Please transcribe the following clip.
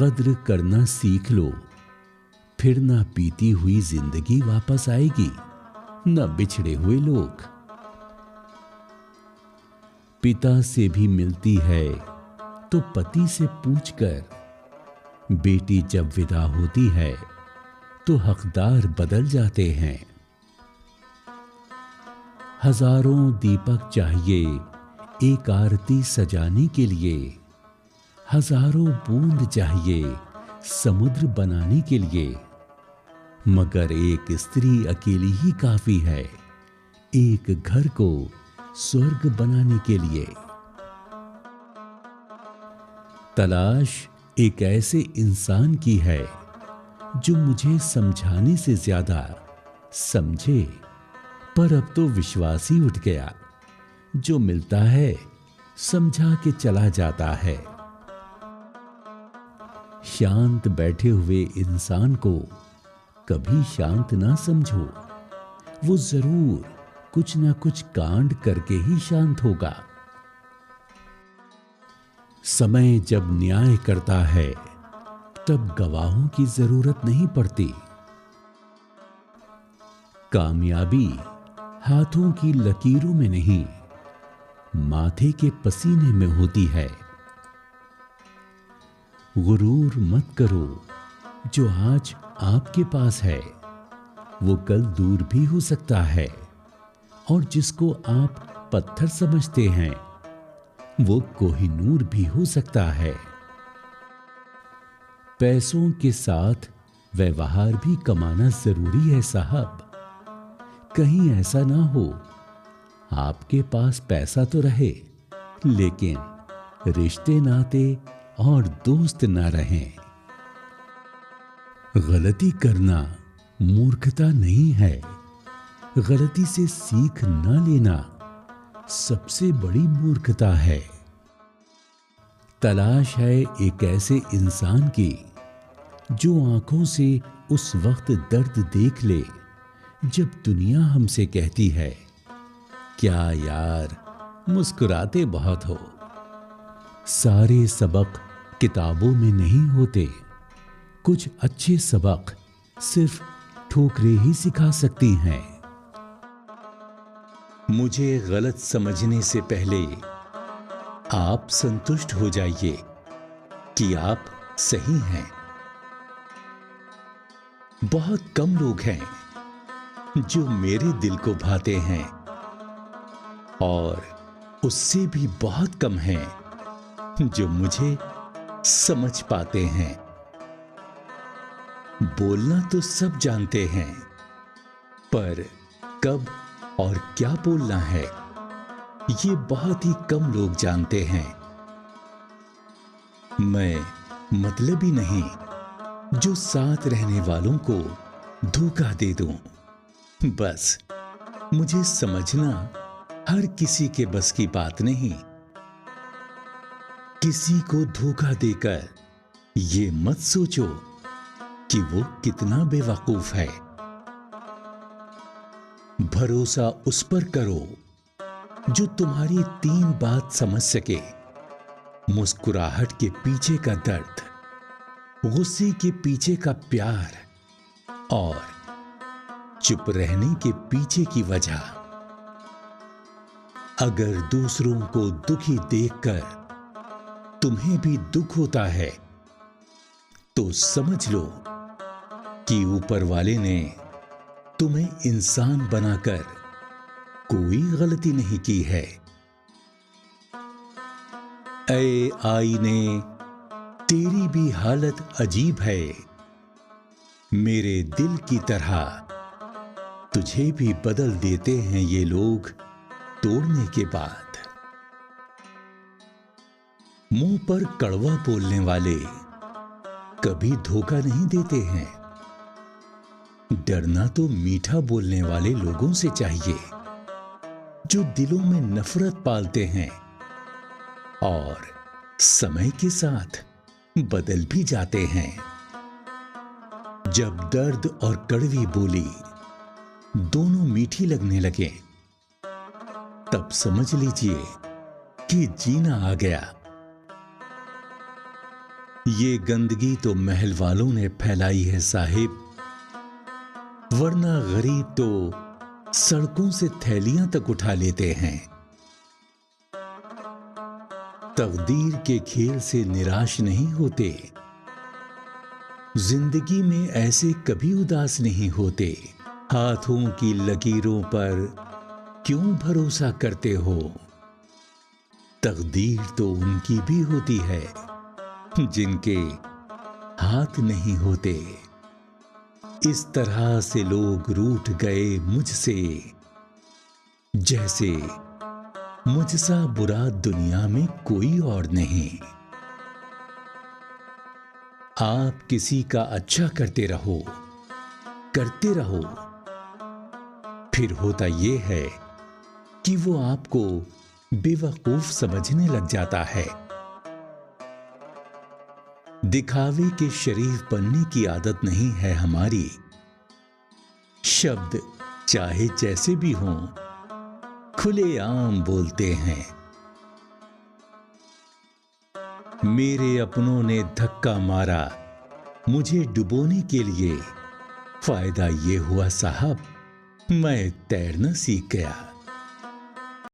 कद्र करना सीख लो, फिर ना बीती हुई जिंदगी वापस आएगी, न बिछड़े हुए लोग। पिता से भी मिलती है तो पति से पूछकर, बेटी जब विदा होती है तो हकदार बदल जाते हैं। हजारों दीपक चाहिए एक आरती सजाने के लिए, हजारों बूंद चाहिए समुद्र बनाने के लिए, मगर एक स्त्री अकेली ही काफी है एक घर को स्वर्ग बनाने के लिए। तलाश एक ऐसे इंसान की है जो मुझे समझाने से ज्यादा समझे, पर अब तो विश्वास ही उठ गया, जो मिलता है समझा के चला जाता है। शांत बैठे हुए इंसान को कभी शांत ना समझो, वो जरूर कुछ ना कुछ कांड करके ही शांत होगा। समय जब न्याय करता है तब गवाहों की जरूरत नहीं पड़ती। कामयाबी हाथों की लकीरों में नहीं, माथे के पसीने में होती है। गुरूर मत करो, जो आज आपके पास है वो कल दूर भी हो सकता है, और जिसको आप पत्थर समझते हैं वो कोहिनूर भी हो सकता है। पैसों के साथ व्यवहार भी कमाना जरूरी है साहब। कहीं ऐसा ना हो आपके पास पैसा तो रहे लेकिन रिश्ते नाते और दोस्त ना रहें। गलती करना मूर्खता नहीं है, गलती से सीख न लेना सबसे बड़ी मूर्खता है। तलाश है एक ऐसे इंसान की जो आंखों से उस वक्त दर्द देख ले जब दुनिया हमसे कहती है, क्या यार मुस्कुराते बहुत हो। सारे सबक किताबों में नहीं होते, कुछ अच्छे सबक सिर्फ ठोकरें ही सिखा सकती हैं। मुझे गलत समझने से पहले आप संतुष्ट हो जाइए कि आप सही हैं। बहुत कम लोग हैं जो मेरे दिल को भाते हैं, और उससे भी बहुत कम हैं जो मुझे समझ पाते हैं। बोलना तो सब जानते हैं, पर कब और क्या बोलना है ये बहुत ही कम लोग जानते हैं। मैं मतलबी नहीं जो साथ रहने वालों को धोखा दे दूं। बस मुझे समझना हर किसी के बस की बात नहीं। किसी को धोखा देकर ये मत सोचो कि वो कितना बेवकूफ है। भरोसा उस पर करो जो तुम्हारी 3 बात समझ सके। मुस्कुराहट के पीछे का दर्द, गुस्से के पीछे का प्यार, और चुप रहने के पीछे की वजह। अगर दूसरों को दुखी देखकर तुम्हें भी दुख होता है तो समझ लो कि ऊपर वाले ने तुम्हें इंसान बनाकर कोई गलती नहीं की है। ऐ आईने, तेरी भी हालत अजीब है। मेरे दिल की तरह तुझे भी बदल देते हैं ये लोग तोड़ने के बाद। मुंह पर कड़वा बोलने वाले कभी धोखा नहीं देते हैं। डरना तो मीठा बोलने वाले लोगों से चाहिए जो दिलों में नफरत पालते हैं और समय के साथ बदल भी जाते हैं। जब दर्द और कड़वी बोली दोनों मीठी लगने लगे तब समझ लीजिए कि जीना आ गया। ये गंदगी तो महल वालों ने फैलाई है साहिब, वरना गरीब तो सड़कों से थैलियां तक उठा लेते हैं। तकदीर के खेल से निराश नहीं होते, जिंदगी में ऐसे कभी उदास नहीं होते। हाथों की लकीरों पर क्यों भरोसा करते हो, तकदीर तो उनकी भी होती है जिनके हाथ नहीं होते। इस तरह से लोग रूठ गए मुझसे, जैसे मुझसा बुरा दुनिया में कोई और नहीं। आप किसी का अच्छा करते रहो, फिर होता यह है कि वो आपको बेवकूफ समझने लग जाता है। दिखावे के शरीफ बनने की आदत नहीं है हमारी। शब्द चाहे जैसे भी हों, खुलेआम बोलते हैं। मेरे अपनों ने धक्का मारा मुझे डुबोने के लिए, फायदा ये हुआ साहब, मैं तैरना सीख गया।